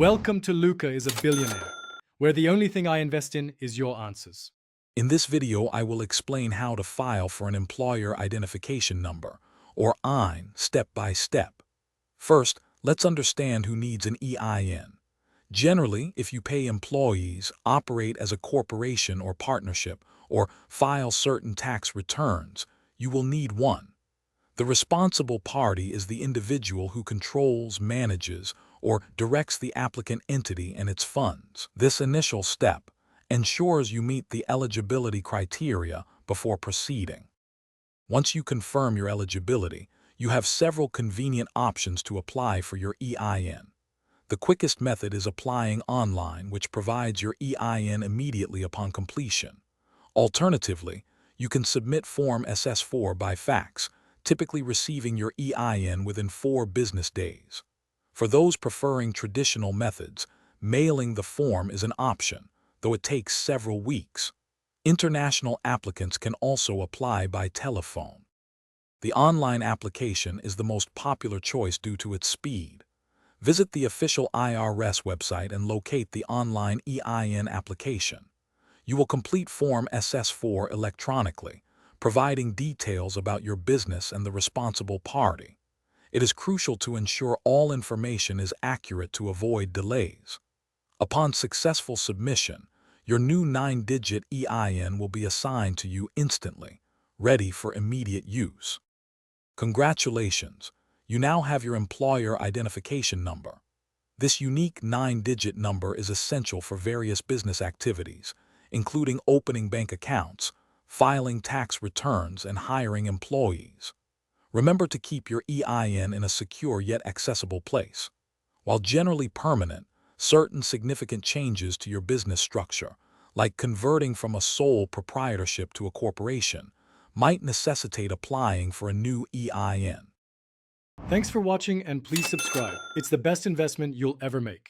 Welcome to Luca is a Billionaire, where the only thing I invest in is your answers. In this video, I will explain how to file for an Employer Identification Number, or EIN, step by step. First, let's understand who needs an EIN. Generally, if you pay employees, operate as a corporation or partnership, or file certain tax returns, you will need one. The responsible party is the individual who controls, manages, or directs the applicant entity and its funds. This initial step ensures you meet the eligibility criteria before proceeding. Once you confirm your eligibility, you have several convenient options to apply for your EIN. The quickest method is applying online, which provides your EIN immediately upon completion. Alternatively, you can submit Form SS4 by fax, typically receiving your EIN within 4 business days. For those preferring traditional methods, mailing the form is an option, though it takes several weeks. International applicants can also apply by telephone. The online application is the most popular choice due to its speed. Visit the official IRS website and locate the online EIN application. You will complete Form SS4 electronically, providing details about your business and the responsible party. It is crucial to ensure all information is accurate to avoid delays. Upon successful submission, your new 9-digit EIN will be assigned to you instantly, ready for immediate use. Congratulations! You now have your Employer Identification Number. This unique 9-digit number is essential for various business activities, including opening bank accounts, filing tax returns, and hiring employees. Remember to keep your EIN in a secure yet accessible place. While generally permanent, certain significant changes to your business structure, like converting from a sole proprietorship to a corporation, might necessitate applying for a new EIN. Thanks for watching and please subscribe. It's the best investment you'll ever make.